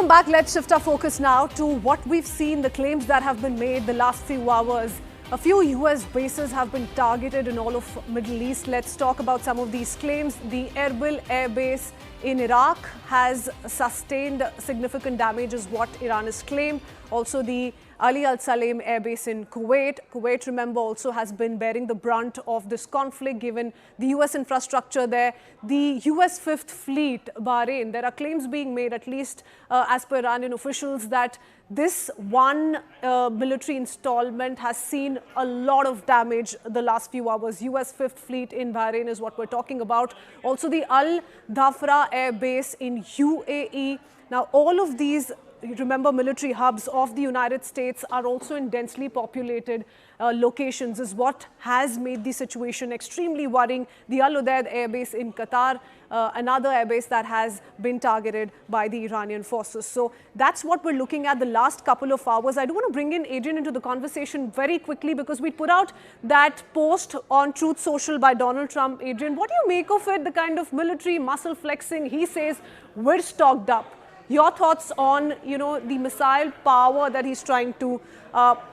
Welcome back. Let's shift our focus now to what we've seen, the claims that have been made the last few hours. A few US bases have been targeted in all of Middle East. Let's talk about some of these claims. The Erbil air base in Iraq has sustained significant damage is what Iran has claimed. Also the Ali Al Salem air base in Kuwait. Kuwait, remember, also has been bearing the brunt of this conflict given the US infrastructure there. The US Fifth Fleet, Bahrain, there are claims being made, at least as per Iranian officials, that this one military installment has seen a lot of damage the last few hours. US Fifth Fleet in Bahrain is what we're talking about. Also the Al Dhafra air base in UAE. Now all of these, remember, military hubs of the United States are also in densely populated locations, is what has made the situation extremely worrying. The Al Udeid air base in Qatar, another air base that has been targeted by the Iranian forces. So that's what we're looking at the last couple of hours. I do want to bring in Adrian into the conversation very quickly because we put out that post on Truth Social by Donald Trump. Adrian, what do you make of it, the kind of military muscle flexing? He says we're stocked up. Your thoughts on, the missile power that he's trying to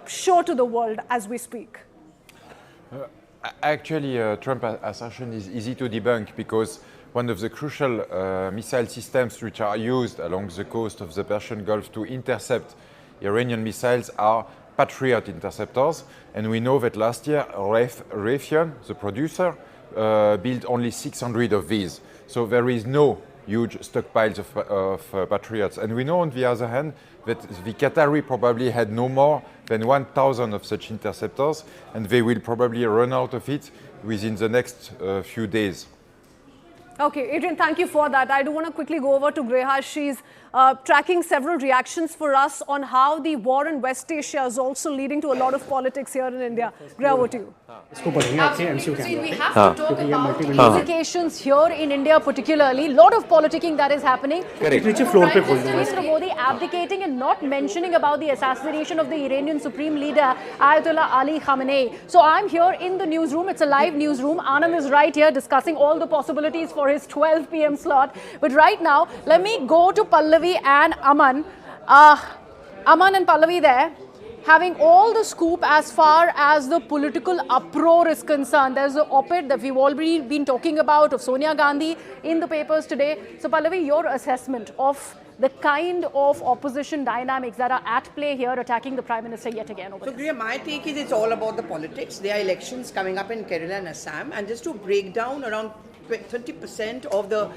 show to the world as we speak? Actually, Trump's assertion is easy to debunk because one of the crucial missile systems which are used along the coast of the Persian Gulf to intercept Iranian missiles are Patriot interceptors. And we know that last year, Raytheon, the producer, built only 600 of these. So there is no huge stockpiles of Patriots. And we know, on the other hand, that the Qatari probably had no more than 1,000 of such interceptors, and they will probably run out of it within the next few days. Okay, Adrian, thank you for that. I do want to quickly go over to Greha. She's tracking several reactions for us on how the war in West Asia is also leading to a lot of politics here in India. Greha, over to you. Absolutely. We have to talk about implications here in India particularly. A lot of politicking that is happening. Correct. Mr. Modi abdicating and not mentioning about the assassination of the Iranian Supreme Leader Ayatollah Ali Khamenei. So I'm here in the newsroom. It's a live newsroom. Anand is right here discussing all the possibilities for his 12 p.m. slot. But right now, let me go to Pallavi and Aman. Aman and Pallavi there, having all the scoop as far as the political uproar is concerned. There's an op-ed that we've already been talking about of Sonia Gandhi in the papers today. So Pallavi, your assessment of the kind of opposition dynamics that are at play here attacking the Prime Minister yet again over So Griya, my take is it's all about the politics. There are elections coming up in Kerala and Assam, and just to break down, around 30% of the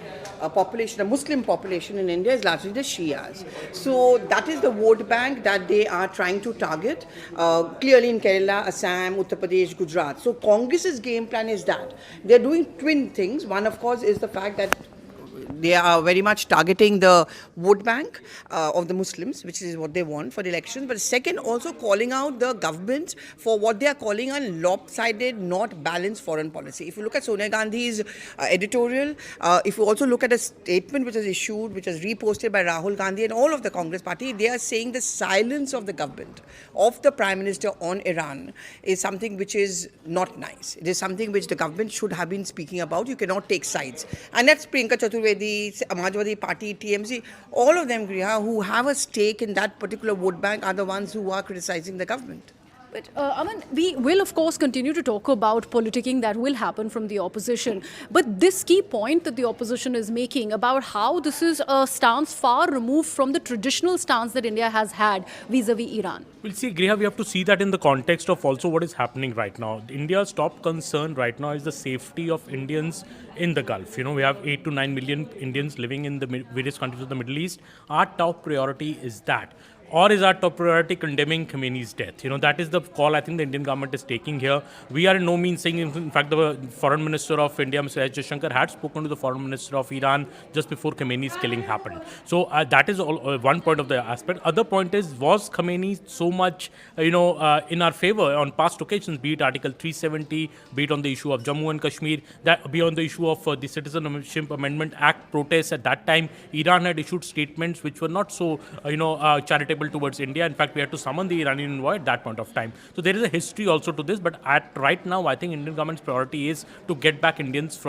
population, the Muslim population in India is largely the Shias. So that is the vote bank that they are trying to target, clearly in Kerala, Assam, Uttar Pradesh, Gujarat. So Congress's game plan is that they're doing twin things. One, of course, is the fact that they are very much targeting the vote bank of the Muslims, which is what they want for the election. But second, also calling out the government for what they are calling a lopsided, not balanced foreign policy. If you look at Sonia Gandhi's editorial, if you also look at a statement which is issued, which is reposted by Rahul Gandhi and all of the Congress party, they are saying the silence of the government, of the Prime Minister on Iran is something which is not nice. It is something which the government should have been speaking about. You cannot take sides. And that's Priyanka Chaturvedi, Samajwadi Party, TMC, all of them, Griha, who have a stake in that particular vote bank are the ones who are criticizing the government. But Aman, we will of course continue to talk about politicking that will happen from the opposition. But this key point that the opposition is making about how this is a stance far removed from the traditional stance that India has had vis-a-vis Iran. We'll see, Griha, we have to see that in the context of also what is happening right now. India's top concern right now is the safety of Indians in the Gulf. We have 8 to 9 million Indians living in the various countries of the Middle East. Our top priority is that. Or is our top priority condemning Khamenei's death? That is the call I think the Indian government is taking here. We are in no means saying, in fact, the Foreign Minister of India, Mr. S. Jaishankar, had spoken to the Foreign Minister of Iran just before Khamenei's killing happened. So that is all, one point of the aspect. Other point is, was Khamenei so much, in our favor on past occasions, be it Article 370, be it on the issue of Jammu and Kashmir, that be on the issue of the Citizenship Amendment Act protests at that time. Iran had issued statements which were not so, charitable unacceptable towards India. In fact, we had to summon the Iranian envoy at that point of time. So there is a history also to this, but right now, I think Indian government's priority is to get back Indians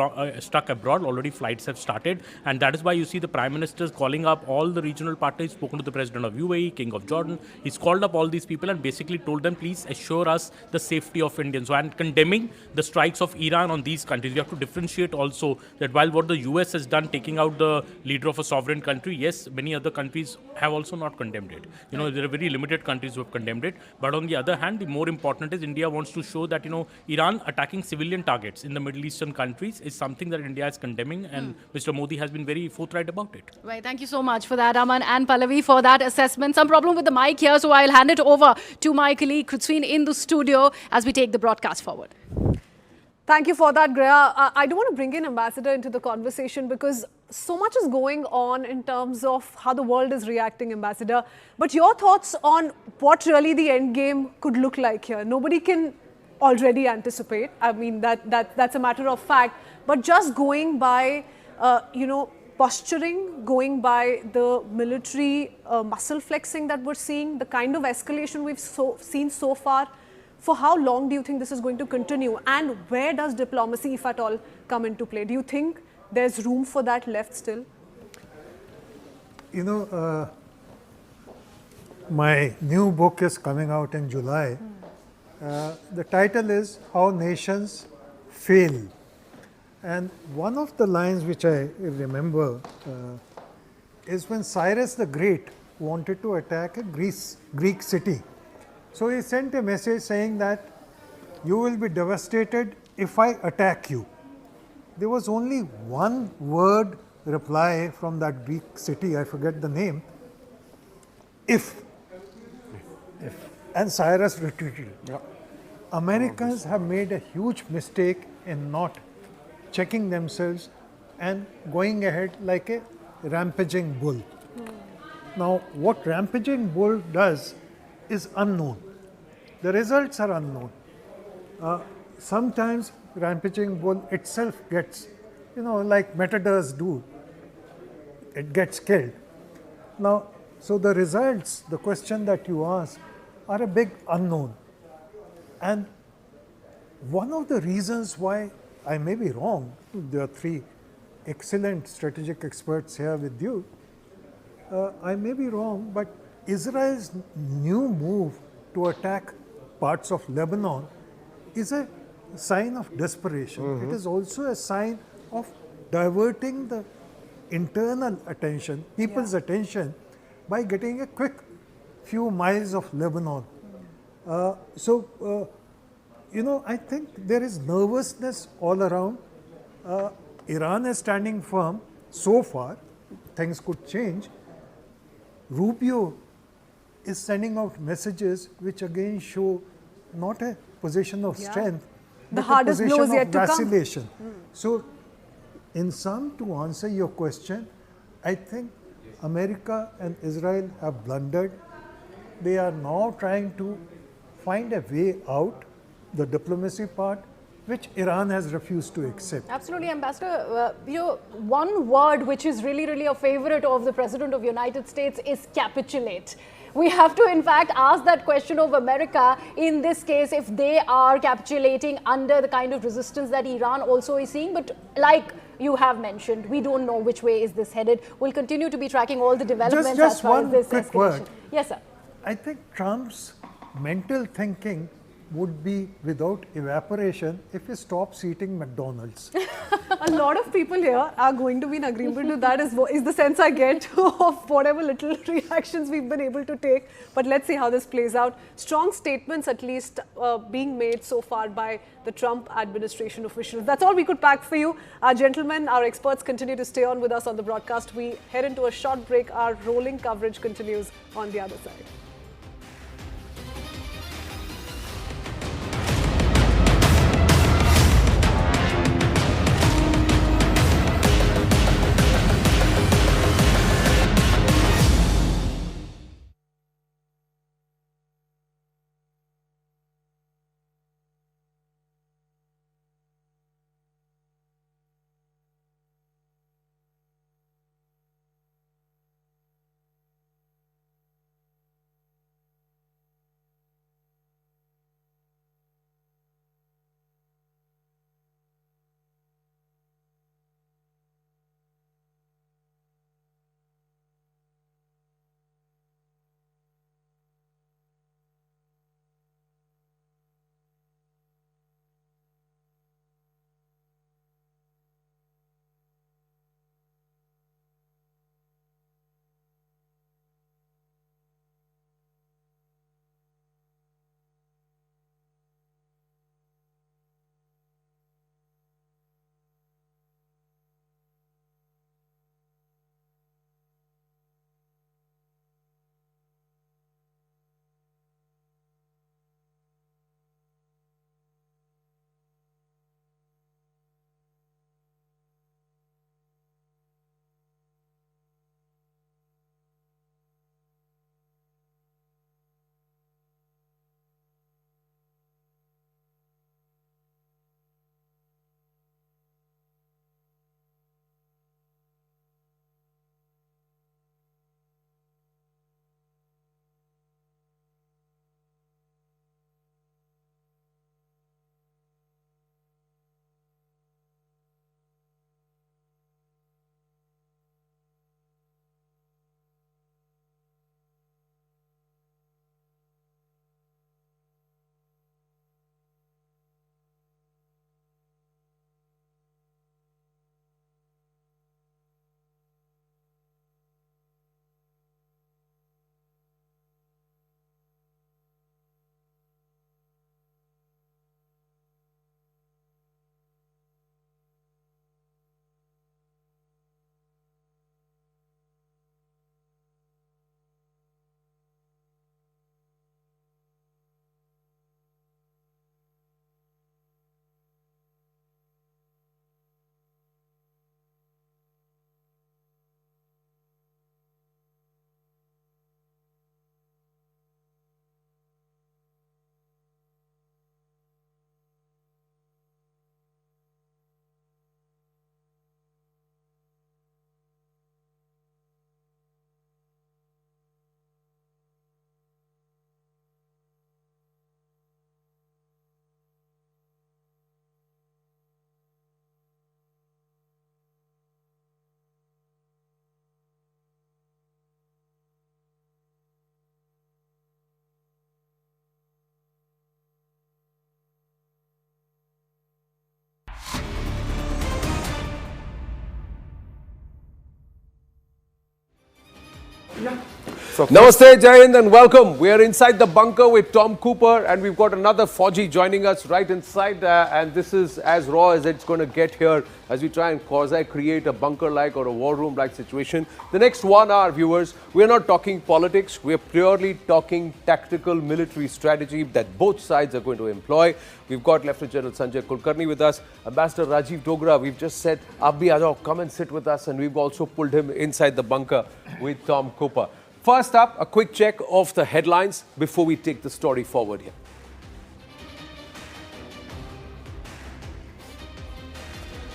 stuck abroad. Already flights have started, and that is why you see the Prime Minister calling up all the regional partners, spoken to the President of UAE, King of Jordan. He's called up all these people and basically told them, please assure us the safety of Indians. So, and condemning the strikes of Iran on these countries. We have to differentiate also that while what the US has done, taking out the leader of a sovereign country, yes, many other countries have also not condemned it. You know, there are very limited countries who have condemned it. But on the other hand, the more important is India wants to show that, you know, Iran attacking civilian targets in the Middle Eastern countries is something that India is condemning, and Mr. Modi has been very forthright about it. Right, thank you so much for that, Aman and Pallavi, for that assessment. Some problem with the mic here, so I'll hand it over to my colleague Krutsveen in the studio as we take the broadcast forward. Thank you for that, Greya. I do want to bring in Ambassador into the conversation because so much is going on in terms of how the world is reacting, Ambassador. But your thoughts on what really the end game could look like here? Nobody can already anticipate. I mean, that's a matter of fact. But just going by, posturing, going by the military muscle flexing that we're seeing, the kind of escalation we've seen so far, for how long do you think this is going to continue? And where does diplomacy, if at all, come into play? Do you think there's room for that left still? You know, my new book is coming out in July. The title is How Nations Fail. And one of the lines which I remember is when Cyrus the Great wanted to attack a Greek city. So he sent a message saying that you will be devastated if I attack you. There was only one word reply from that Greek city, I forget the name, if. And Cyrus retreated. Yeah. Americans have made a huge mistake in not checking themselves and going ahead like a rampaging bull. Now, what rampaging bull does is unknown. The results are unknown. Sometimes rampaging bull itself gets, like matadors do, it gets killed. Now, so the results, the question that you ask, are a big unknown. And one of the reasons why I may be wrong, there are three excellent strategic experts here with you, I may be wrong, but Israel's new move to attack parts of Lebanon is a sign of desperation. It is also a sign of diverting the internal attention, people's attention, by getting a quick few miles of Lebanon. I think there is nervousness all around. Iran is standing firm so far. Things could change. Rubio is sending out messages which again show not a position of strength, the but hardest a position blow is yet of to come. vacillation. So, in sum, to answer your question, I think America and Israel have blundered. They are now trying to find a way out, the diplomacy part, which Iran has refused to accept. Absolutely, Ambassador. One word which is really, really a favorite of the President of the United States is capitulate. We have to, in fact, ask that question of America in this case if they are capitulating under the kind of resistance that Iran also is seeing. But like you have mentioned, we don't know which way is this headed. We'll continue to be tracking all the developments Just as far as this quick escalation. word. Yes, sir. I think Trump's mental thinking would be without evaporation if he stops eating McDonald's. A lot of people here are going to be in agreement with that, is the sense I get of whatever little reactions we've been able to take. But let's see how this plays out. Strong statements at least being made so far by the Trump administration officials. That's all we could pack for you. Our gentlemen, our experts continue to stay on with us on the broadcast. We head into a short break. Our rolling coverage continues on the other side. Namaste, Jai Hind, and welcome. We are inside the bunker with Tom Cooper, and we've got another Fauji joining us right inside. And this is as raw as it's going to get here as we try and quasi-create a bunker-like or a war room-like situation. The next 1 hour, viewers, we're not talking politics. We're purely talking tactical military strategy that both sides are going to employ. We've got Lieutenant General Sanjay Kulkarni with us, Ambassador Rajiv Dogra. We've just said, Aap bhi aa jao, come and sit with us, and we've also pulled him inside the bunker with Tom Cooper. First up, a quick check of the headlines before we take the story forward here.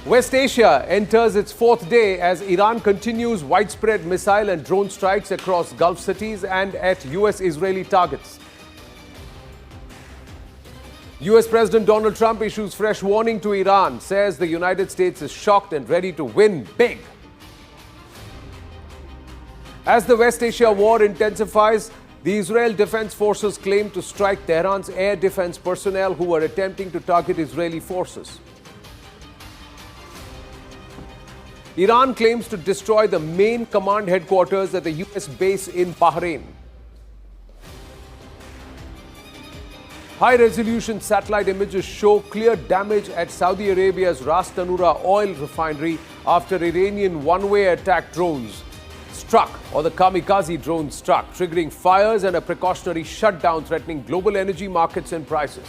West Asia enters its 4th day as Iran continues widespread missile and drone strikes across Gulf cities and at US-Israeli targets. US President Donald Trump issues fresh warning to Iran, says the United States is shocked and ready to win big. As the West Asia war intensifies, the Israel Defense Forces claim to strike Tehran's air defense personnel who were attempting to target Israeli forces. Iran claims to destroy the main command headquarters at the US base in Bahrain. High-resolution satellite images show clear damage at Saudi Arabia's Ras Tanura oil refinery after Iranian one-way attack drones struck, or the kamikaze drone struck, triggering fires and a precautionary shutdown threatening global energy markets and prices.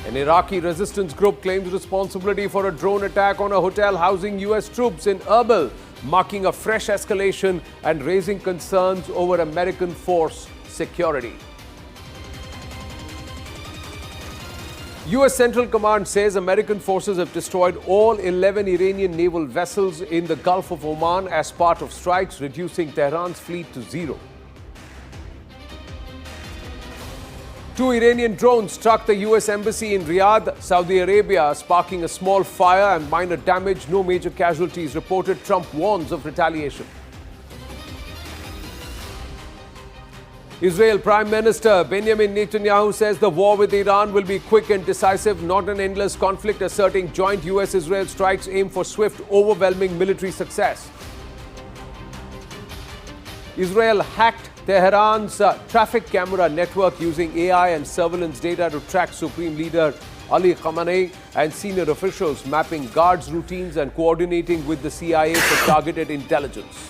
An Iraqi resistance group claims responsibility for a drone attack on a hotel housing US troops in Erbil, marking a fresh escalation and raising concerns over American force security. US Central Command says American forces have destroyed all 11 Iranian naval vessels in the Gulf of Oman as part of strikes, reducing Tehran's fleet to 0. 2 Iranian drones struck the US embassy in Riyadh, Saudi Arabia, sparking a small fire and minor damage. No major casualties reported. Trump warns of retaliation. Israel Prime Minister Benjamin Netanyahu says the war with Iran will be quick and decisive, not an endless conflict, asserting joint US-Israel strikes aim for swift, overwhelming military success. Israel hacked Tehran's traffic camera network using AI and surveillance data to track Supreme Leader Ali Khamenei and senior officials, mapping guards' routines and coordinating with the CIA for targeted intelligence.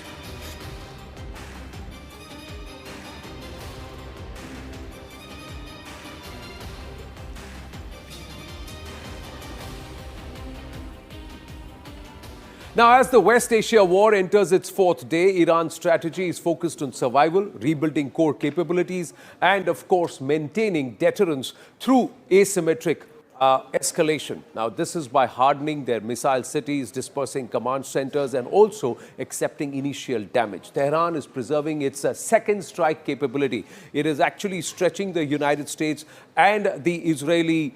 Now, as the West Asia war enters its 4th day, Iran's strategy is focused on survival, rebuilding core capabilities, and of course, maintaining deterrence through asymmetric escalation. Now, this is by hardening their missile cities, dispersing command centers, and also accepting initial damage. Tehran is preserving its second strike capability. It is actually stretching the United States and the Israeli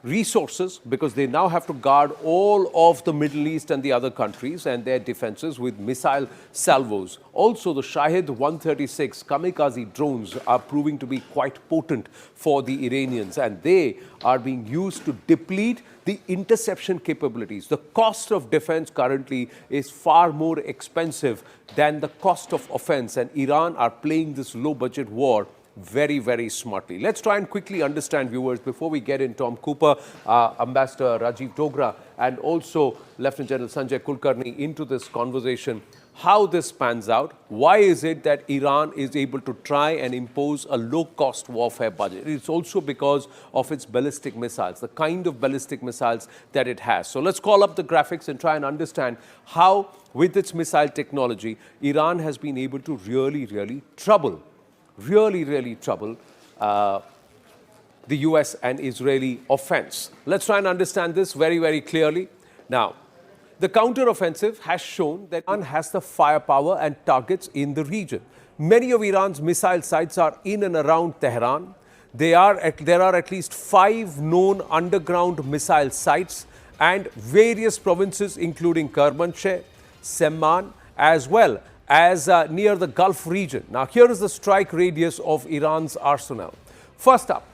resources, because they now have to guard all of the Middle East and the other countries and their defenses with missile salvos. Also, the Shahid 136 kamikaze drones are proving to be quite potent for the Iranians, and they are being used to deplete the interception capabilities. The cost of defense currently is far more expensive than the cost of offense, and Iran are playing this low-budget war very, very smartly. Let's try and quickly understand, viewers, before we get in Tom Cooper, Ambassador Rajiv Dogra, and also Lieutenant General Sanjay Kulkarni into this conversation, how this pans out. Why is it that Iran is able to try and impose a low-cost warfare budget? It's also because of its ballistic missiles, the kind of ballistic missiles that it has. So let's call up the graphics and try and understand how, with its missile technology, Iran has been able to really trouble the US and Israeli offense. Let's try and understand this very clearly. Now, the counter-offensive has shown that Iran has the firepower and targets in the region. Many of Iran's missile sites are in and around Tehran. There are at least 5 known underground missile sites, and various provinces including Kermanshah, Semman, as well as near the Gulf region. Now, here is the strike radius of Iran's arsenal. First up,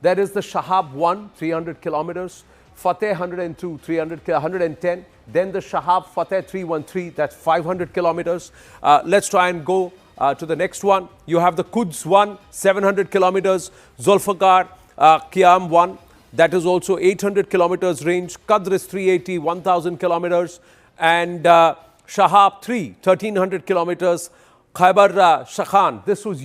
there is the Shahab 1, 300 kilometers, Fateh 102, 110, Then the Shahab Fateh 313, that's 500 kilometers. Let's try and go to the next one. You have the Quds 1, 700 kilometers. Zulfikar Qiyam 1, that is also 800 kilometers range. Qadr is 380, 1000 kilometers. And Shahab 3, 1300 kilometers. Khyber Shakhan, this was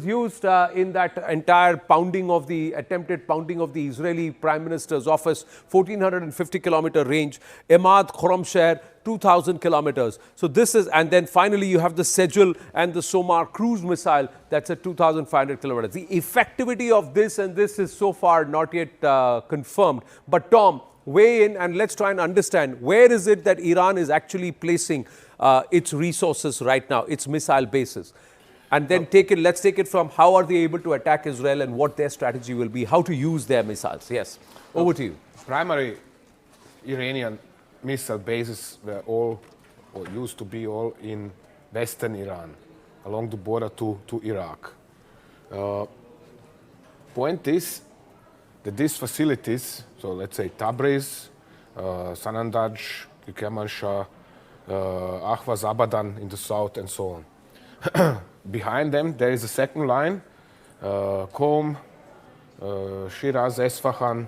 used in that entire attempted pounding of the Israeli Prime Minister's office, 1450 kilometer range. Emad Khorramshahr, 2000 kilometers. So this is, and then finally you have the Sejul and the Somar cruise missile, that's at 2500 kilometers. The effectivity of this is so far not yet confirmed. But Tom, weigh in and let's try and understand, where is it that Iran is actually placing its resources right now, its missile bases? And then let's take it from how are they able to attack Israel and what their strategy will be, how to use their missiles. Yes, over to you. Primary Iranian missile bases were all, or used to be all, in western Iran, along the border to Iraq. Point is that these facilities, so let's say Tabriz, Sanandaj, Kermanshah, Ahvaz Abadan in the south, and so on. Behind them, there is a second line, Qom, Shiraz, Esfahan,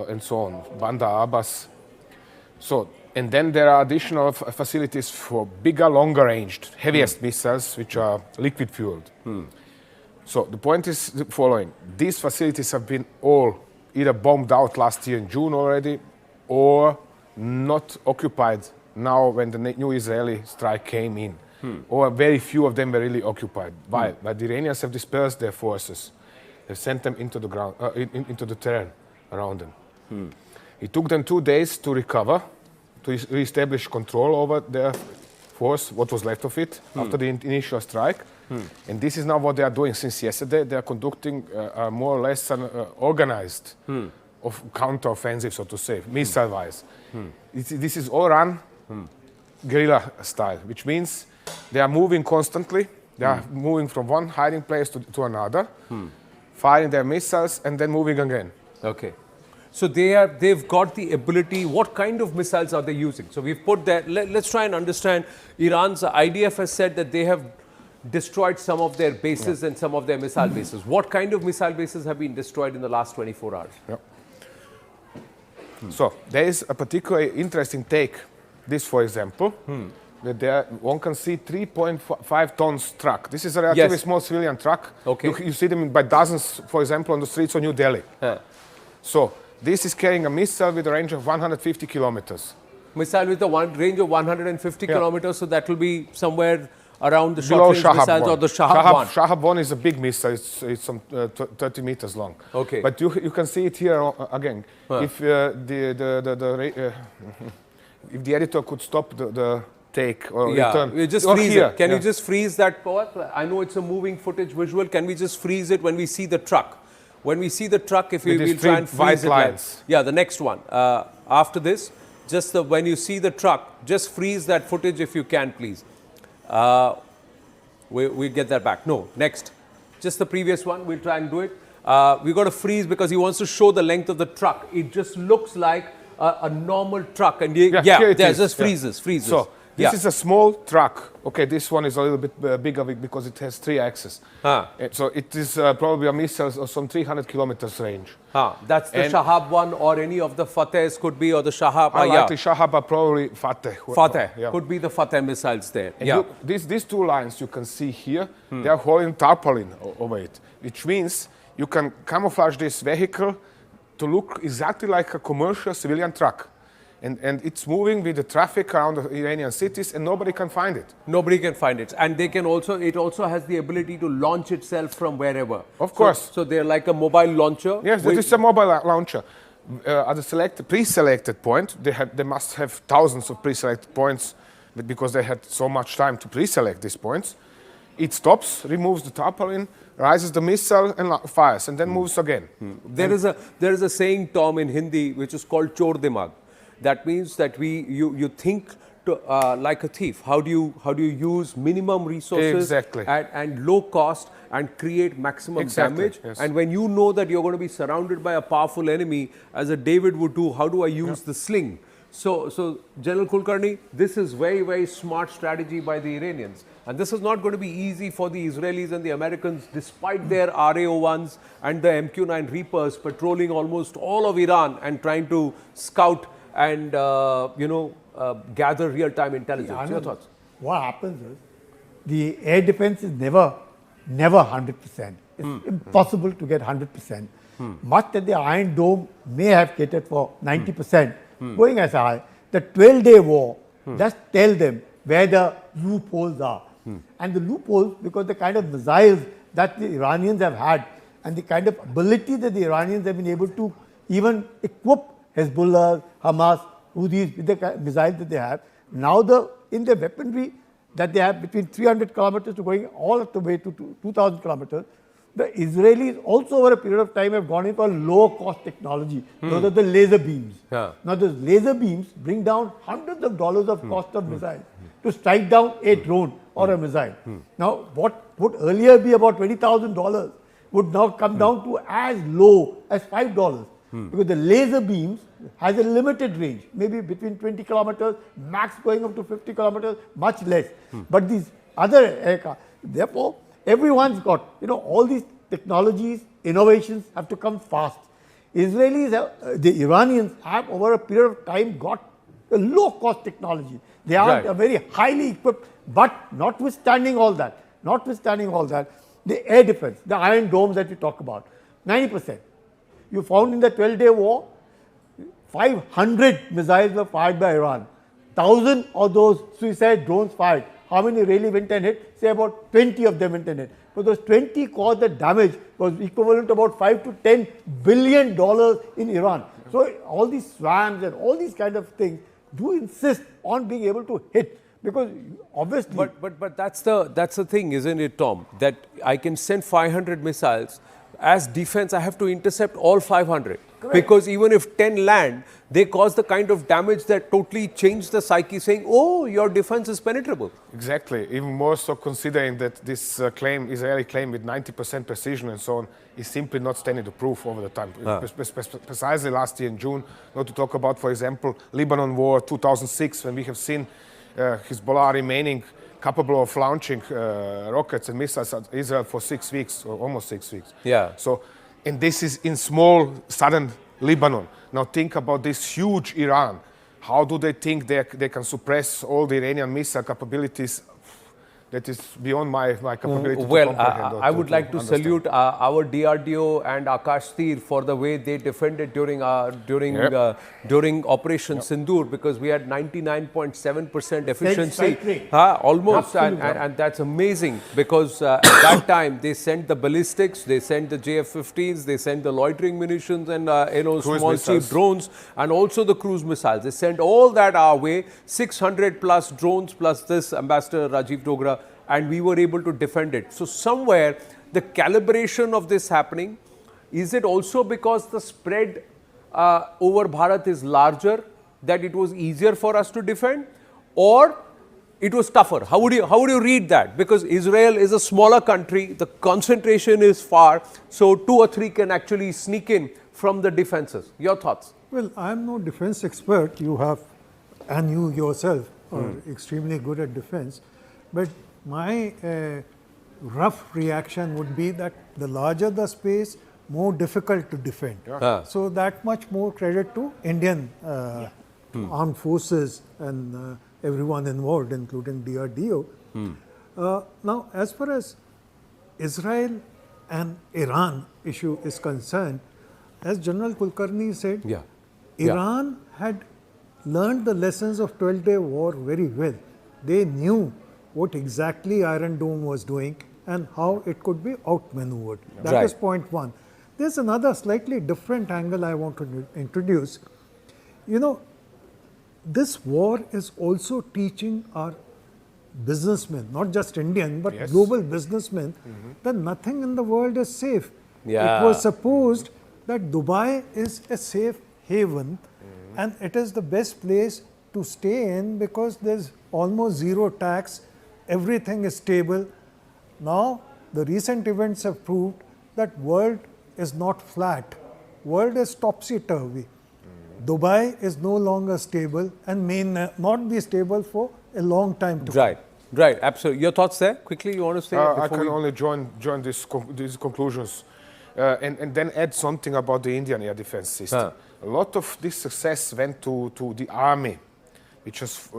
and so on, Bandar Abbas. So, and then there are additional facilities for bigger, longer-ranged, heaviest missiles, which are liquid-fueled. So the point is the following. These facilities have been all either bombed out last year in June already, or not occupied now when the new Israeli strike came in. Or very few of them were really occupied. Why? But the Iranians have dispersed their forces. They've sent them into the ground, into the terrain around them. It took them 2 days to recover, to re-establish control over their force, what was left of it, after the initial strike. And this is now what they are doing since yesterday. They are conducting more or less an organized of counter-offensive, so to say, missile-wise. This is all run guerrilla style, which means they are moving constantly. They are moving from one hiding place to another, firing their missiles, and then moving again. Okay. So they've got the ability. What kind of missiles are they using? So we've put that. Let's try and understand. Iran's IDF has said that they have destroyed some of their bases and some of their missile bases. What kind of missile bases have been destroyed in the last 24 hours? So there is a particularly interesting take. This, for example, that there one can see 3.5 tons truck. This is a relatively small civilian truck. Okay. You see them by dozens, for example, on the streets of New Delhi. So this is carrying a missile with a range of 150 kilometers. Missile with a range of 150 kilometers, so that will be somewhere around the Below short-range missiles or the Shahab 1. Shahab 1 is a big missile. It's some 30 meters long. Okay. But you can see it here again. If if the editor could stop the take or return. You just freeze it. Can you just freeze that part? I know it's a moving footage visual. Can we just freeze it when we see the truck? When we see the truck, if we will try and freeze it. The next one. After this, just when you see the truck, just freeze that footage if you can, please. We'll get that back. No, next. Just the previous one. We'll try and do it. We've got to freeze because he wants to show the length of the truck. It just looks like a normal truck. And just freezes. So this is a small truck. Okay, this one is a little bit bigger because it has 3 axes. So it is probably a missile of some 300 kilometers range. That's the Shahab 1 or any of the Fatehs could be, or the Shahab. Unlikely Shahab are probably Fateh. Could be the Fateh missiles there. And these 2 lines you can see here, they are holding tarpaulin over it, which means you can camouflage this vehicle to look exactly like a commercial civilian truck. And it's moving with the traffic around the Iranian cities, and nobody can find it. Nobody can find it. And they can also, it also has the ability to launch itself from wherever. Of course. So they're like a mobile launcher? Yes, it is a mobile launcher. At the pre-selected point, they must have thousands of pre-selected points because they had so much time to pre-select these points. It stops, removes the tarpaulin, rises the missile and fires, and then moves again. There is a saying, Tom, in Hindi, which is called chor dimag. That means that you think like a thief. How do you use minimum resources and low cost and create maximum damage? And when you know that you're going to be surrounded by a powerful enemy, as a David would do, how do I use the sling? So General Kulkarni, this is very, very smart strategy by the Iranians. And this is not going to be easy for the Israelis and the Americans, despite their RA-01s and the MQ-9 Reapers patrolling almost all of Iran and trying to scout and, gather real-time intelligence. Your thoughts? What happens is, the air defense is never 100%. It's impossible to get 100%. Much that the Iron Dome may have catered for 90%. Going as high, the 12-day war, just tell them where the loopholes are. And the loopholes, because the kind of missiles that the Iranians have had and the kind of ability that the Iranians have been able to even equip Hezbollah, Hamas, Houthis with the missiles that they have. Now in the weaponry that they have between 300 kilometers to going all the way to 2,000 kilometers, the Israelis also over a period of time have gone into a low cost technology. Those are the laser beams. Yeah. Now those laser beams bring down hundreds of dollars of cost of missiles to strike down a drone or a missile. Now what would earlier be about $20,000 would now come down to as low as $5. Because the laser beams has a limited range, maybe between 20 kilometers, max going up to 50 kilometers, much less. But these other aircraft, therefore, everyone's got, all these technologies, innovations have to come fast. The Iranians have over a period of time got a low cost technology. They are very highly equipped, but notwithstanding all that, the air defense, the Iron Domes that we talk about, 90%. You found in the 12-day war, 500 missiles were fired by Iran. 1,000 of those suicide drones fired. How many really went and hit? Say about 20 of them went and hit. But those 20 caused the damage was equivalent to about $5 to $10 billion in Iran. So all these swams and all these kind of things do insist on being able to hit. Because obviously... But that's the thing, isn't it, Tom? That I can send 500 missiles. As defense, I have to intercept all 500. Correct. Because even if 10 land, they cause the kind of damage that totally change the psyche, saying, oh, your defense is penetrable. Exactly. Even more so considering that this Israeli claim with 90% precision and so on, is simply not standing to proof over the time. Precisely last year in June, not to talk about, for example, Lebanon War 2006, when we have seen Hezbollah remaining capable of launching rockets and missiles at Israel for 6 weeks, or almost 6 weeks. Yeah. So, and this is in small southern Lebanon. Now think about this huge Iran. How do they think they can suppress all the Iranian missile capabilities? That is beyond my capability to comprehend. I would like to salute our DRDO and Akash Tir for the way they defended during Operation Sindoor, because we had 99.7% efficiency. Almost, and that's amazing, because at that time they sent the ballistics, they sent the JF-15s, they sent the loitering munitions and small cheap drones, and also the cruise missiles. They sent all that our way, 600 plus drones plus this, Ambassador Rajiv Dogra, and we were able to defend it. So somewhere the calibration of this happening, is it also because the spread over Bharat is larger, that it was easier for us to defend, or it was tougher? How would you read that? Because Israel is a smaller country, the concentration is far, so 2 or 3 can actually sneak in from the defenses. Your thoughts? Well, I'm no defense expert. You yourself are extremely good at defense, but my rough reaction would be that the larger the space, more difficult to defend. So that much more credit to Indian armed forces and everyone involved, including DRDO. Now, as far as Israel and Iran issue is concerned, as General Kulkarni said, Iran had learned the lessons of 12-day war very well. They knew what exactly Iron Dome was doing and how it could be outmaneuvered. That is point one. There's another slightly different angle I want to introduce. This war is also teaching our businessmen, not just Indian, but global businessmen, that nothing in the world is safe. It was supposed that Dubai is a safe haven and it is the best place to stay in because there's almost zero tax. Everything is stable. Now, the recent events have proved that world is not flat. World is topsy-turvy. Dubai is no longer stable and may not be stable for a long time to come. Right, right, absolutely. Your thoughts there? Quickly, you want to say? I can only join these conclusions and then add something about the Indian air defense system. A lot of this success went to the army, which has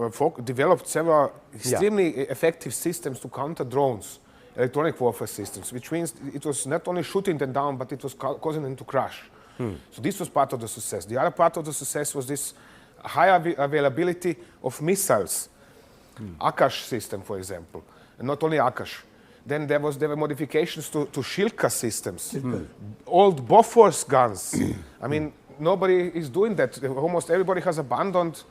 developed several extremely effective systems to counter drones, electronic warfare systems, which means it was not only shooting them down, but it was causing them to crash. So this was part of the success. The other part of the success was this high availability of missiles. Akash system, for example, and not only Akash. Then there were modifications to Shilka systems, old Bofors guns. I mean, nobody is doing that. Almost everybody has abandoned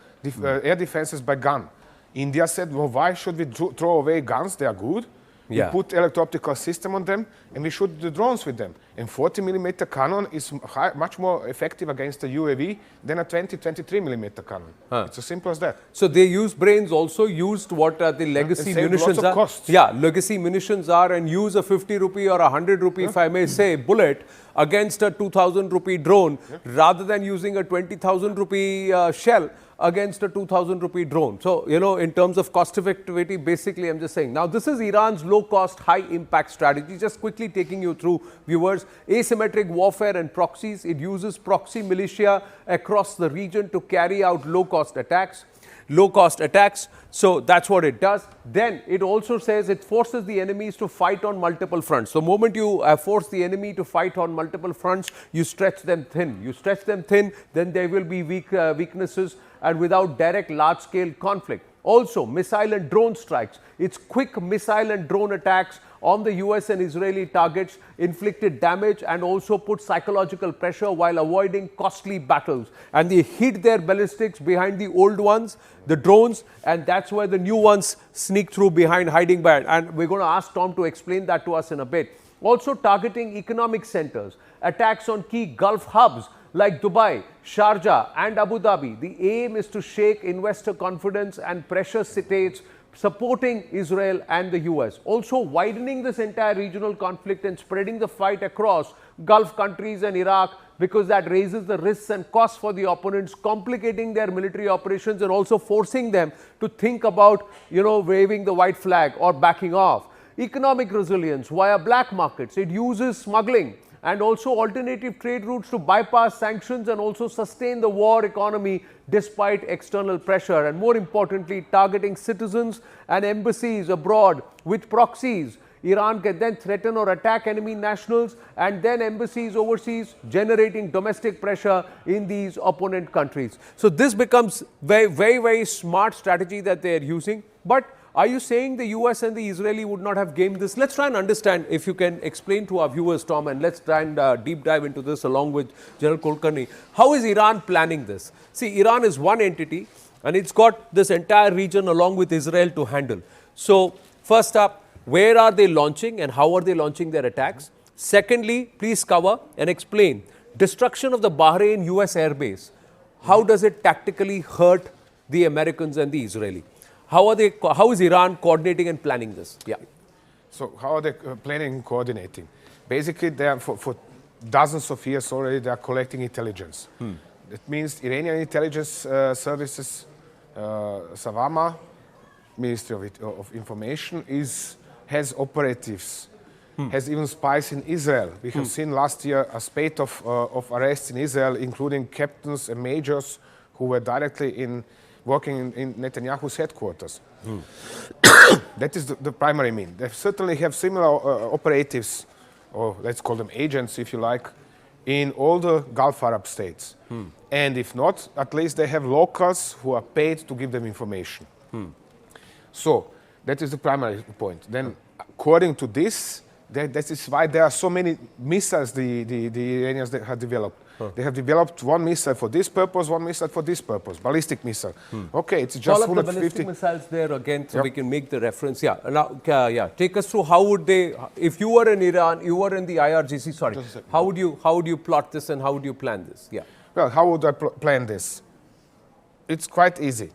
air defenses by gun. India said, well, why should we throw away guns? They are good. We put electro-optical system on them, and we shoot the drones with them. And 40mm cannon is much more effective against a UAV than a 23mm cannon. It's as simple as that. So they use brains, also used what the legacy munitions lots of are. costs. Yeah, legacy munitions are, and use a 50 rupee or a 100 rupee, if I may say, bullet against a 2,000 rupee drone, rather than using a 20,000 rupee shell against a 2,000 rupee drone. So, you know, in terms of cost effectivity, basically I'm just saying. Now, this is Iran's low cost, high impact strategy. Just quickly taking you through, viewers, asymmetric warfare and proxies. It uses proxy militia across the region to carry out low cost attacks. So that's what it does. Then it also says it forces the enemies to fight on multiple fronts. The moment you force the enemy to fight on multiple fronts, you stretch them thin. Then there will be weaknesses and without direct large-scale conflict. Also, missile and drone strikes. Its quick missile and drone attacks on the US and Israeli targets inflicted damage and also put psychological pressure while avoiding costly battles. And they hid their ballistics behind the old ones, the drones, and that's where the new ones sneak through behind, hiding behind. And we're going to ask Tom to explain that to us in a bit. Also targeting economic centers, attacks on key Gulf hubs like Dubai, Sharjah and Abu Dhabi. The aim is to shake investor confidence and pressure states supporting Israel and the US. Also widening this entire regional conflict and spreading the fight across Gulf countries and Iraq, because that raises the risks and costs for the opponents, complicating their military operations and also forcing them to think about, you know, waving the white flag or backing off. Economic resilience via black markets. It uses smuggling and also alternative trade routes to bypass sanctions and also sustain the war economy despite external pressure. And more importantly, targeting citizens and embassies abroad with proxies. Iran can then threaten or attack enemy nationals and then embassies overseas, generating domestic pressure in these opponent countries. So this becomes very smart strategy that they are using. But are you saying the US and the Israeli would not have gamed this? Let's try and understand, if you can explain to our viewers, Tom, and let's try and deep dive into this along with General Kulkarni. How is Iran planning this? See, Iran is one entity and it's got this entire region along with Israel to handle. So, first up, where are they launching and how are they launching their attacks? Secondly, please cover and explain destruction of the Bahrain US airbase. How does it tactically hurt the Americans and the Israeli? How is Iran coordinating and planning this? Yeah. So how are they planning and coordinating? Basically, they are for dozens of years already, they are collecting intelligence. That means Iranian intelligence services, Savama, Ministry of Information, has operatives, has even spies in Israel. We have seen last year a spate of arrests in Israel, including captains and majors who were directly working in Netanyahu's headquarters. That is the primary mean. They certainly have similar operatives, or let's call them agents if you like, in all the Gulf Arab states. And if not, at least they have locals who are paid to give them information. So that is the primary point. Then according to this, that is why there are so many missiles the Iranians have developed. They have developed one missile for this purpose, one missile for this purpose, ballistic missile. Okay, it's just all of the ballistic missiles there again, so we can make the reference. Yeah, now, take us through how would they, if you were in Iran, you were in the IRGC, sorry, how would you plot this and how would you plan this? Yeah. Well, how would I plan this? It's quite easy.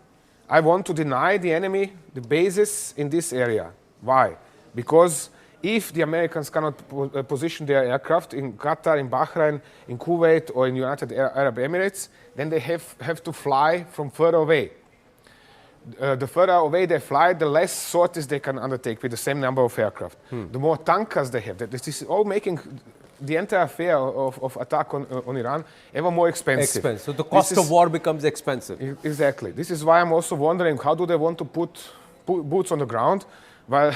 I want to deny the enemy the bases in this area. Why? Because if the Americans cannot position their aircraft in Qatar, in Bahrain, in Kuwait, or in United Arab Emirates, then they have to fly from further away. The further away they fly, the less sorties they can undertake with the same number of aircraft. The more tankers they have. This is all making the entire affair of attack on Iran ever more expensive. So the cost of war becomes expensive. Exactly. This is why I'm also wondering, how do they want to put boots on the ground? Well,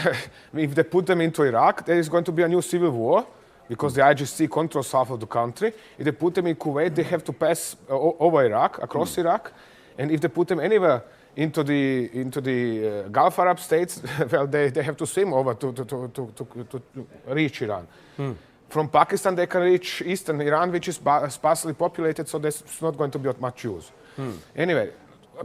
if they put them into Iraq, there is going to be a new civil war because the IRGC controls half of the country. If they put them in Kuwait, they have to pass over Iraq, across Iraq. And if they put them anywhere into the Gulf Arab states, well, they have to swim over to reach Iran. From Pakistan, they can reach eastern Iran, which is sparsely populated, so there's not going to be much use. Anyway,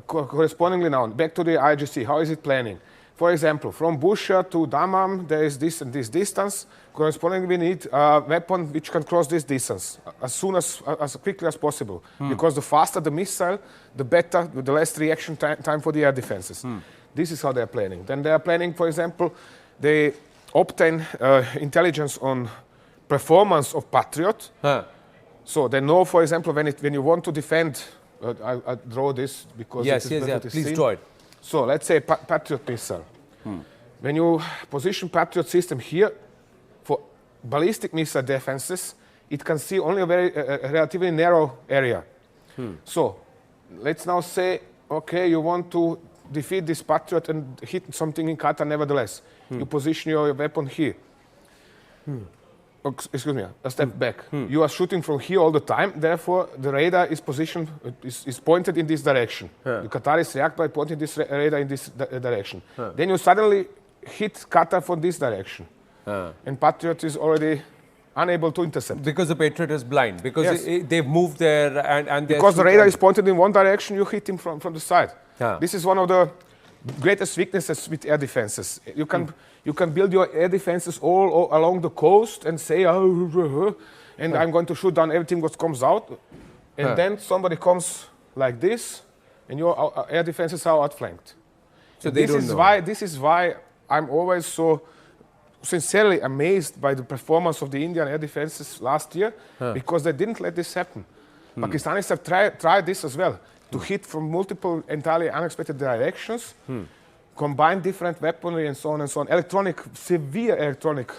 correspondingly now, back to the IRGC, how is it planning? For example, from Bushehr to Dammam, there is this and this distance. Correspondingly, we need a weapon which can cross this distance as quickly as possible. Because the faster the missile, the better, the less reaction time for the air defenses. This is how they are planning. Then they are planning, for example, they obtain intelligence on performance of Patriot. So they know, for example, when you want to defend, I draw this because yes, it is better to please see. draw it. So let's say Patriot missile. When you position Patriot system here for ballistic missile defenses, it can see only a relatively narrow area. So let's now say, okay, you want to defeat this Patriot and hit something in Qatar nevertheless. You position your weapon here. Excuse me, a step back. You are shooting from here all the time, therefore the radar is positioned, is pointed in this direction. The Qataris react by pointing this radar in this direction. Then you suddenly hit Qatar from this direction. And Patriot is already unable to intercept. Because the Patriot is blind, because they've moved there and because the radar is pointed in one direction, you hit him from the side. This is one of the greatest weaknesses with air defenses. You can build your air defenses all along the coast and say, and I'm going to shoot down everything what comes out. And then somebody comes like this, and your air defenses are outflanked. So this is why I'm always so sincerely amazed by the performance of the Indian air defenses last year, because they didn't let this happen. Pakistanis have tried this as well, to hit from multiple entirely unexpected directions, combine different weaponry and so on and so on. Severe electronic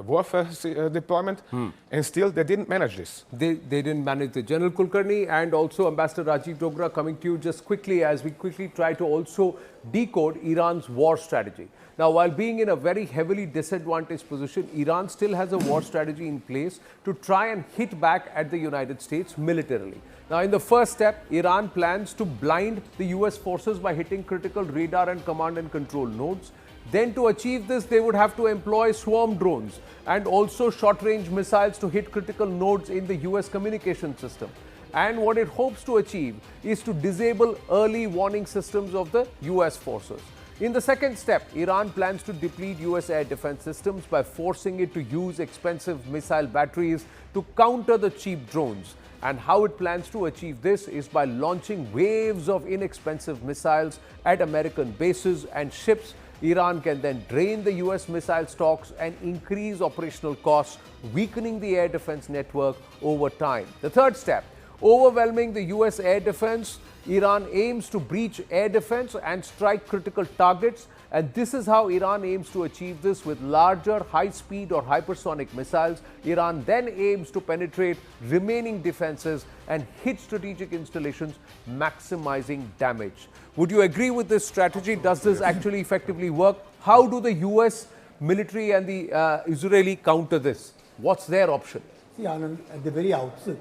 warfare deployment, and still they didn't manage this. They didn't manage the General Kulkarni and also Ambassador Rajiv Dogra, coming to you just quickly as we quickly try to also decode Iran's war strategy. Now, while being in a very heavily disadvantaged position, Iran still has a war strategy in place to try and hit back at the United States militarily. Now, in the first step, Iran plans to blind the US forces by hitting critical radar and command and control nodes. Then to achieve this, they would have to employ swarm drones and also short-range missiles to hit critical nodes in the US communication system. And what it hopes to achieve is to disable early warning systems of the US forces. In the second step, Iran plans to deplete US air defense systems by forcing it to use expensive missile batteries to counter the cheap drones. And how it plans to achieve this is by launching waves of inexpensive missiles at American bases and ships. Iran can then drain the US missile stocks and increase operational costs, weakening the air defense network over time. The third step, overwhelming the US air defense, Iran aims to breach air defense and strike critical targets. And this is how Iran aims to achieve this with larger high-speed or hypersonic missiles. Iran then aims to penetrate remaining defenses and hit strategic installations, maximizing damage. Would you agree with this strategy? Does this actually effectively work? How do the US military and the Israeli counter this? What's their option? See, Anand, at the very outset,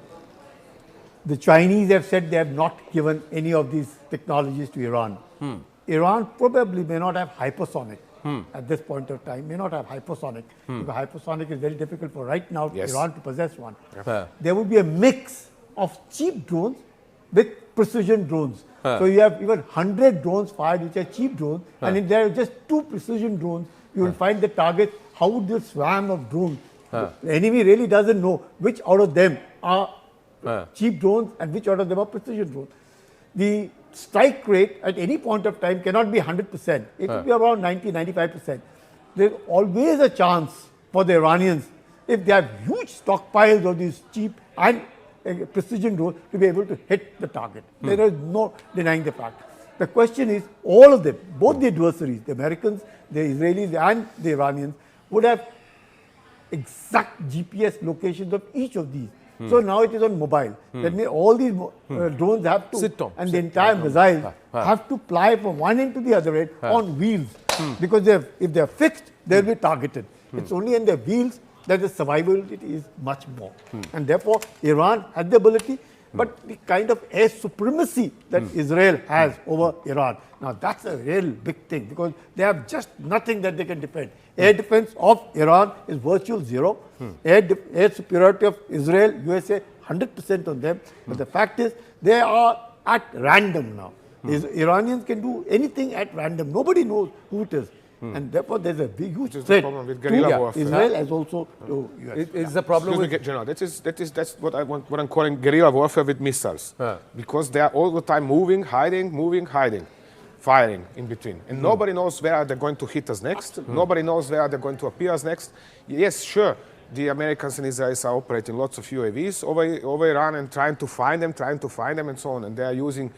the Chinese have said they have not given any of these technologies to Iran. Iran probably may not have hypersonic at this point of time, may not have hypersonic, because hypersonic is very difficult for right now Iran to possess one. There would be a mix of cheap drones with precision drones. So you have even 100 drones fired which are cheap drones, and if there are just 2 precision drones, you will find the target. How would this swarm of drones? The enemy really doesn't know which out of them are cheap drones and which out of them are precision drones. The strike rate at any point of time cannot be 100%. It will be around 90-95%. there's always a chance for the Iranians, if they have huge stockpiles of these cheap and precision drones, to be able to hit the target. There is no denying the fact. The question is, all of them, both the adversaries, the Americans, the Israelis and the Iranians, would have exact GPS locations of each of these. So now it is on mobile. That means all these drones have to, and the entire missiles have to fly from one end to the other end on wheels. Because if they are fixed, they will be targeted. It's only in the wheels that the survivability is much more. And therefore, Iran had the ability, but the kind of air supremacy that Israel has over Iran, now that's a real big thing, because they have just nothing that they can defend. Air defense of Iran is virtual zero. Air superiority of Israel, USA, 100% on them. But the fact is, they are at random now. Iranians can do anything at random. Nobody knows who it is. And therefore, there's a big, huge threat with guerrilla warfare. Israel as also to US. Is the problem with... General, that's what I'm calling guerrilla warfare with missiles. Because they are all the time moving, hiding, firing in between. And nobody knows where they're going to hit us next. Nobody knows where they're going to appear us next. Yes, sure, the Americans and Israelis are operating lots of UAVs over Iran and trying to find them and so on. And they are using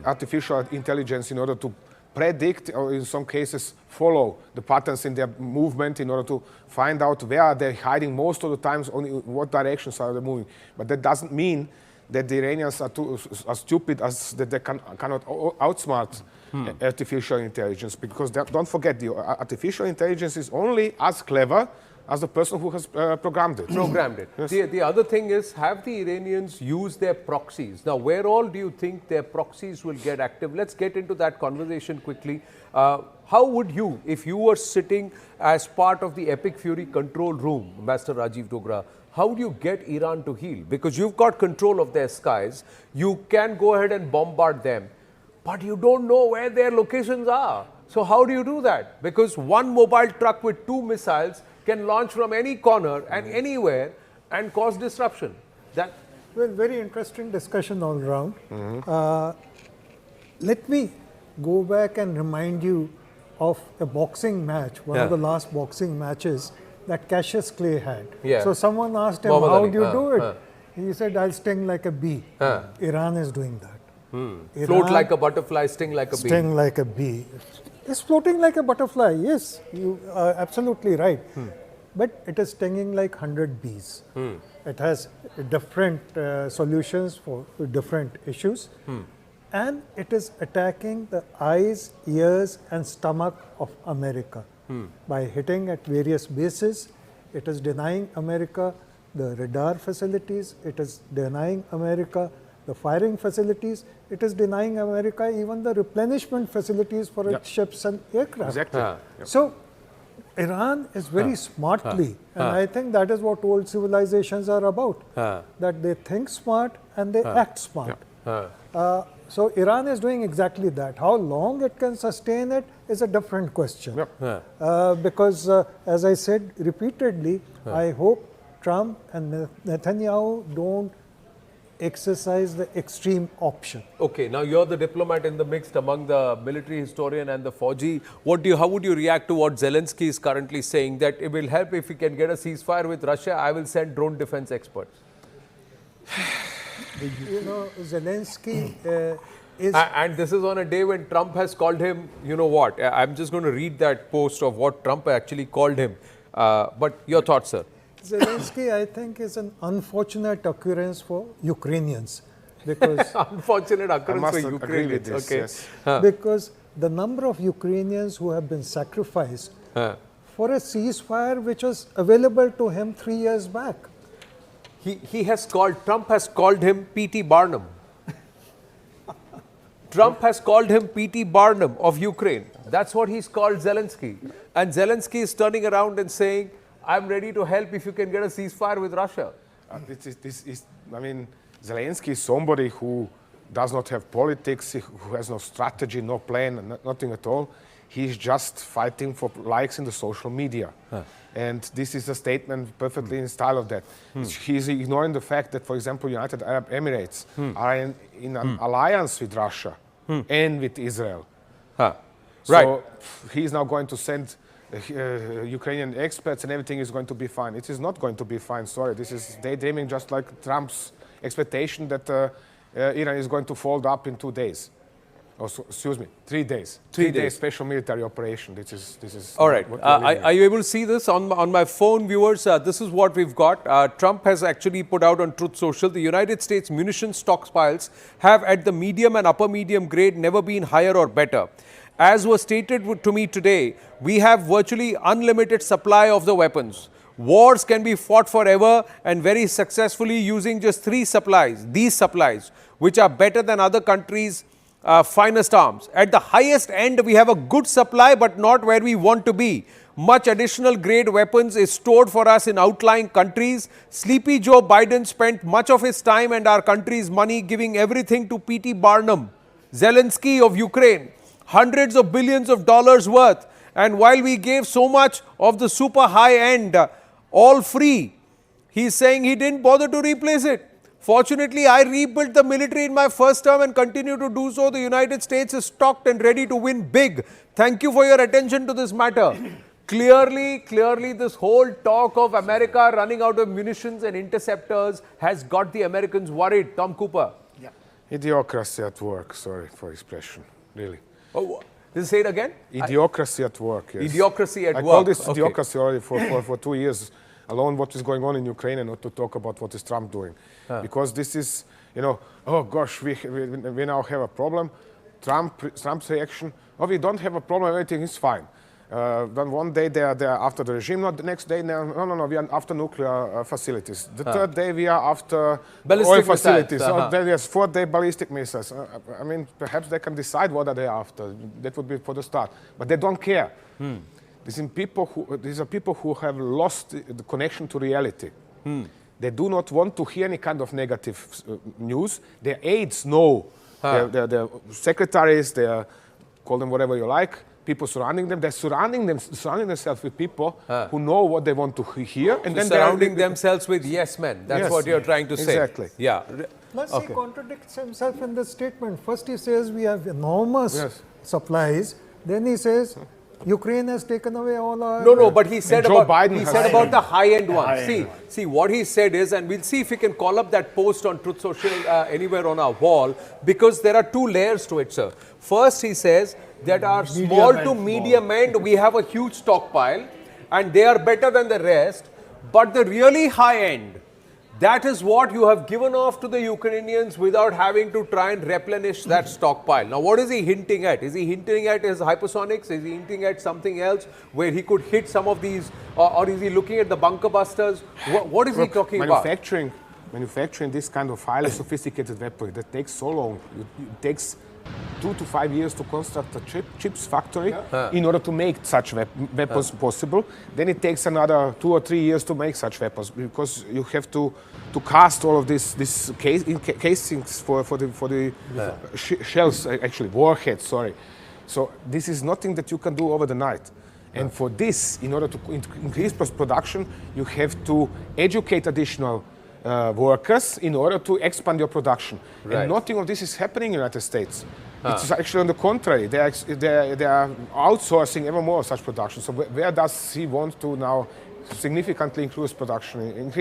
artificial intelligence in order to predict, or in some cases follow the patterns in their movement in order to find out where they're hiding most of the times, only what directions are they moving. But that doesn't mean that the Iranians are stupid, as that they cannot outsmart artificial intelligence, because don't forget, the artificial intelligence is only as clever as the person who has programmed it. Yes. The other thing is, have the Iranians used their proxies? Now, where all do you think their proxies will get active? Let's get into that conversation quickly. How would you, if you were sitting as part of the Epic Fury control room, Master Rajiv Dogra, how do you get Iran to heel? Because you've got control of their skies. You can go ahead and bombard them, but you don't know where their locations are. So how do you do that? Because one mobile truck with 2 missiles can launch from any corner and anywhere and cause disruption. Well, very interesting discussion all around. Let me go back and remind you of a boxing match, one of the last boxing matches that Cassius Clay had. So someone asked him, how do you do it? He said, I'll sting like a bee. Iran is doing that. Float like a butterfly, sting like a bee. Sting like a bee. It's floating like a butterfly, yes, you are absolutely right. But it is stinging like 100 bees. It has different solutions for different issues. And it is attacking the eyes, ears and stomach of America. By hitting at various bases, it is denying America the radar facilities, it is denying America the firing facilities, it is denying America even the replenishment facilities for its ships and aircraft. Exactly. So, Iran is very smartly, and I think that is what old civilizations are about, that they think smart and they act smart. So, Iran is doing exactly that. How long it can sustain it is a different question. Because, as I said repeatedly, I hope Trump and Netanyahu don't exercise the extreme option. Okay, now you're the diplomat in the mix among the military historian and the Fauji. How would you react to what Zelensky is currently saying, that it will help if we can get a ceasefire with Russia? I will send drone defense experts. You know, Zelensky is... And this is on a day when Trump has called him, you know what, I'm just going to read that post of what Trump actually called him. But your thoughts, sir? Zelensky, I think, is an unfortunate occurrence for Ukrainians, because unfortunate occurrence for Ukrainians. This, okay, yes. Because the number of Ukrainians who have been sacrificed for a ceasefire which was available to him 3 years back. Trump has called him P.T. Barnum. Trump has called him P.T. Barnum of Ukraine. That's what he's called Zelensky. And Zelensky is turning around and saying, I'm ready to help if you can get a ceasefire with Russia. I mean, Zelensky is somebody who does not have politics, who has no strategy, no plan, nothing at all. He's just fighting for likes in the social media. And this is a statement perfectly in style of that. He's ignoring the fact that, for example, United Arab Emirates are in an alliance with Russia and with Israel. Right. So he's now going to send Ukrainian experts and everything is going to be fine. It is not going to be fine, sorry. This is daydreaming, just like Trump's expectation that Iran is going to fold up in 2 days. Oh, so, excuse me, 3 days. 3 days special military operation. This is all right. Are you able to see this on my phone, viewers? This is what we've got. Trump has actually put out on Truth Social, the United States munitions stockpiles have at the medium and upper medium grade never been higher or better. As was stated to me today, we have virtually unlimited supply of the weapons. Wars can be fought forever and very successfully using just 3 supplies, these supplies, which are better than other countries' finest arms. At the highest end, we have a good supply, but not where we want to be. Much additional grade weapons is stored for us in outlying countries. Sleepy Joe Biden spent much of his time and our country's money giving everything to P.T. Barnum, Zelensky of Ukraine, hundreds of billions of dollars worth. And while we gave so much of the super high end, all free, he's saying he didn't bother to replace it. Fortunately, I rebuilt the military in my first term and continue to do so. The United States is stocked and ready to win big. Thank you for your attention to this matter. Clearly, this whole talk of America running out of munitions and interceptors has got the Americans worried. Tom Cooper. Yeah. Idiocracy at work, sorry for expression, really. Oh, say it again? Idiocracy at work, yes. Idiocracy at work. I call this idiocracy already for 2 years. Alone what is going on in Ukraine and not to talk about what is Trump doing. Because this is, oh gosh, we now have a problem. Trump's reaction, oh, we don't have a problem, everything is fine. Then one day they are after the regime, not the next day, no, we are after nuclear facilities. The third day we are after ballistic oil facilities. Missiles. Then there's 4-day ballistic missiles. I mean, perhaps they can decide what are they after. That would be for the start. But they don't care. These are people who have lost the connection to reality. They do not want to hear any kind of negative news. Their aides know. Their secretaries, call them whatever you like, people surrounding them. They're surrounding themselves with people who know what they want to hear. And then surrounding themselves with yes men. That's what you're trying to say. Exactly. Yeah. Plus, he contradicts himself in this statement. First, he says we have enormous supplies. Then he says Ukraine has taken away all our... No, but he said about the high-end ones. See, what he said is, and we'll see if we can call up that post on Truth Social anywhere on our wall, because there are 2 layers to it, sir. First, he says that our small to medium end, we have a huge stockpile, and they are better than the rest, but the really high end, that is what you have given off to the Ukrainians without having to try and replenish that stockpile. Now, what is he hinting at? Is he hinting at his hypersonics? Is he hinting at something else where he could hit some of these? Or is he looking at the bunker busters? What is he talking about? Manufacturing this kind of highly sophisticated weapon, that takes so long. It takes 2 to 5 years to construct a chips factory in order to make such weapons possible. Then it takes another 2 or 3 years to make such weapons, because you have to cast all of these casings for the shells, actually warheads. Sorry. So this is nothing that you can do over the night. And for this, in order to increase production, you have to educate additional workers in order to expand your production. Right. And nothing of this is happening in the United States. It's actually on the contrary. They are outsourcing ever more of such production. So where does he want to now significantly increase production in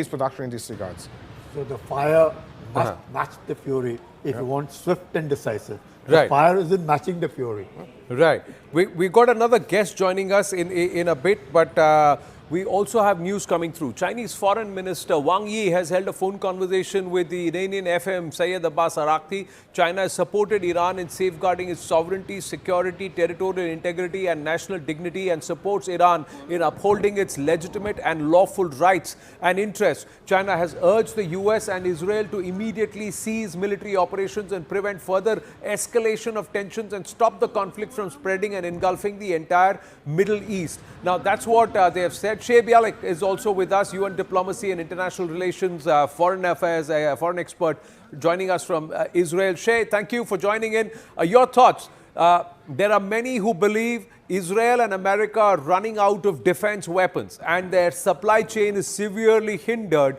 these regards? So the fire must match the fury if you want swift and decisive. The Right. fire isn't matching the fury. Right. We got another guest joining us in a bit, but we also have news coming through. Chinese Foreign Minister Wang Yi has held a phone conversation with the Iranian FM Syed Abbas Araghchi. China has supported Iran in safeguarding its sovereignty, security, territorial integrity and national dignity, and supports Iran in upholding its legitimate and lawful rights and interests. China has urged the US and Israel to immediately cease military operations and prevent further escalation of tensions and stop the conflict from spreading and engulfing the entire Middle East. Now, that's what they have said. Shay Bialik is also with us, UN Diplomacy and International Relations, Foreign Affairs, foreign expert, joining us from Israel. Shay, thank you for joining in. Your thoughts? There are many who believe Israel and America are running out of defense weapons and their supply chain is severely hindered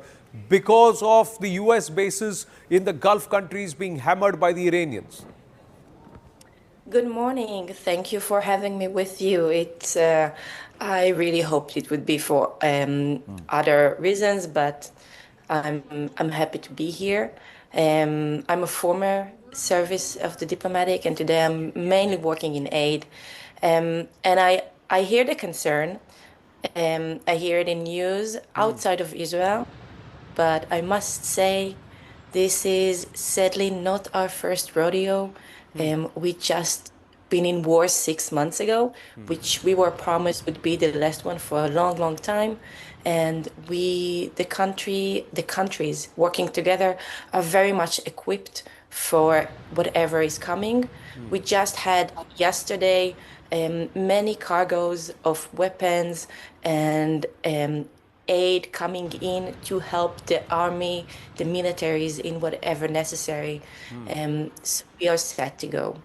because of the US bases in the Gulf countries being hammered by the Iranians. Good morning. Thank you for having me with you. I really hoped it would be for other reasons, but I'm happy to be here. I'm a former service of the diplomatic, and today I'm mainly working in aid. And I hear the concern. I hear it in news outside of Israel, but I must say this is sadly not our first rodeo. We just been in war 6 months ago, which we were promised would be the last one for a long, long time. And the countries working together are very much equipped for whatever is coming. We just had yesterday many cargoes of weapons and aid coming in to help the army, the militaries in whatever necessary. So we are set to go.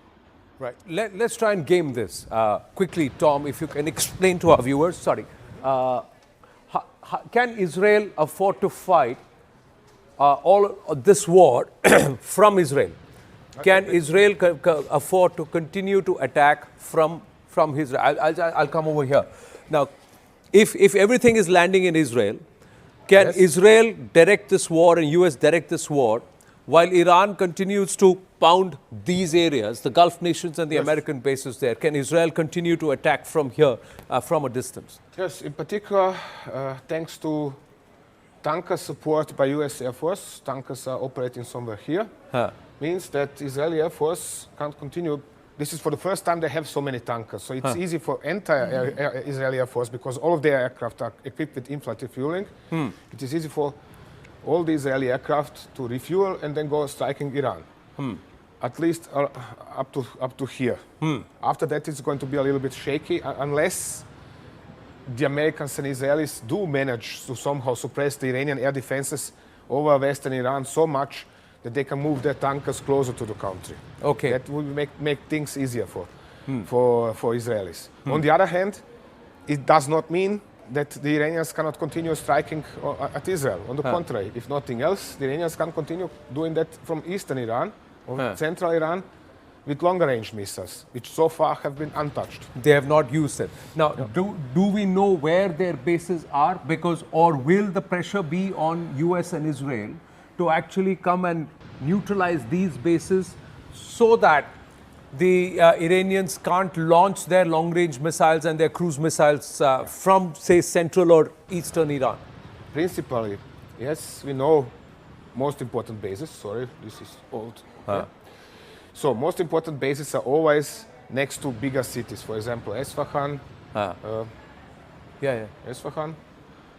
Right. Let's try and game this. Quickly, Tom, if you can explain to our viewers, sorry, can Israel afford to fight all this war from Israel? Can Israel afford to continue to attack from Israel? I'll come over here. Now, if everything is landing in Israel, can Israel direct this war and US direct this war while Iran continues to pound these areas, the Gulf nations and the American bases there? Can Israel continue to attack from here, from a distance? Yes, in particular, thanks to tanker support by US Air Force, tankers are operating somewhere here, means that Israeli Air Force can't continue. This is for the first time they have so many tankers, so it's easy for entire Israeli Air Force, because all of their aircraft are equipped with in-flight refueling. It is easy for all the Israeli aircraft to refuel and then go striking Iran. At least up to here. After that, it's going to be a little bit shaky, unless the Americans and Israelis do manage to somehow suppress the Iranian air defenses over western Iran so much that they can move their tankers closer to the country. Okay. That will make things easier for Israelis. On the other hand, it does not mean that the Iranians cannot continue striking at Israel. On the contrary, if nothing else, the Iranians can continue doing that from eastern Iran or central Iran with longer range missiles, which so far have been untouched. They have not used it. Now, do we know where their bases are? Because, or will the pressure be on US and Israel to actually come and neutralize these bases so that the Iranians can't launch their long-range missiles and their cruise missiles from, say, central or eastern Iran? Principally, yes, we know most important bases. Sorry, this is old. So most important bases are always next to bigger cities. For example, Esfahan. Esfahan.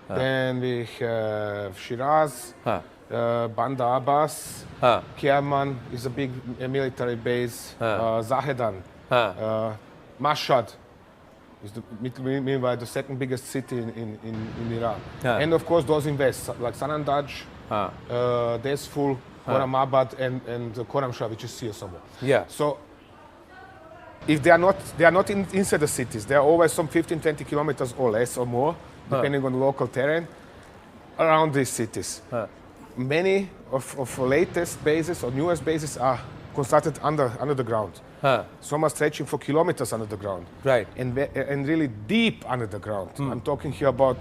Then we have Shiraz. Bandar Abbas, Kerman is a big military base, Zahedan, Mashhad is meanwhile the second biggest city in Iran. And of course those in west, like Sanandaj, Desful, Khorramabad and Khorramshahr, which is here somewhere. So if they are not inside the cities, they are always some 15-20 kilometers or less or more, depending on the local terrain, around these cities. Many of latest bases or newest bases are constructed under the ground. Some are stretching for kilometers under the ground. Right. And really deep under the ground. I'm talking here about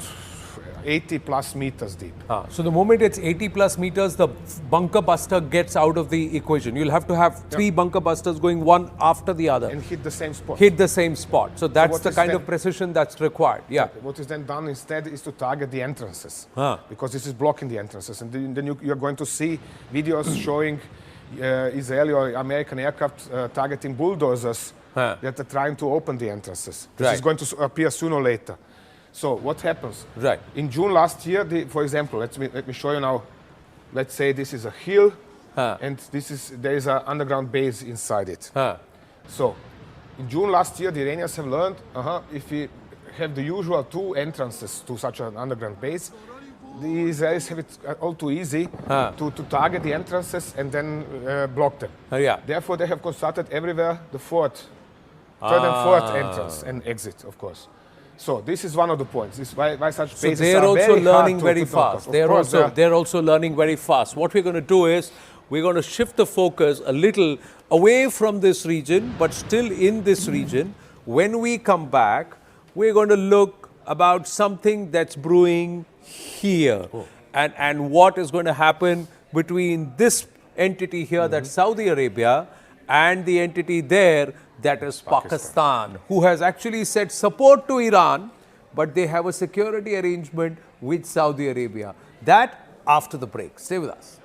80 plus meters deep. So the moment it's 80 plus meters, the bunker buster gets out of the equation. You'll have to have 3 bunker busters going one after the other. And hit the same spot. Hit the same spot. So that's the kind of precision that's required. What is then done instead is to target the entrances. Because this is blocking the entrances. And then you're going to see videos showing Israeli or American aircraft targeting bulldozers that are trying to open the entrances. This is going to appear sooner or later. So what happens? In June last year, for example, let me show you now. Let's say this is a hill, and there is an underground base inside it. So in June last year, the Iranians have learned if we have the usual 2 entrances to such an underground base, the Israelis have it all too easy to target the entrances and then block them. Therefore, they have constructed everywhere the third and fourth entrance and exit, of course. So this is one of the points. This is why such bases they're are also very learning hard very to fast. They're also learning very fast. What we're going to do is We're going to shift the focus a little away from this region, but still in this region. When we come back, we're going to look about something that's brewing here and what is going to happen between this entity here, that's Saudi Arabia, and the entity there, that is Pakistan, who has actually said support to Iran, but they have a security arrangement with Saudi Arabia. That after the break. Stay with us.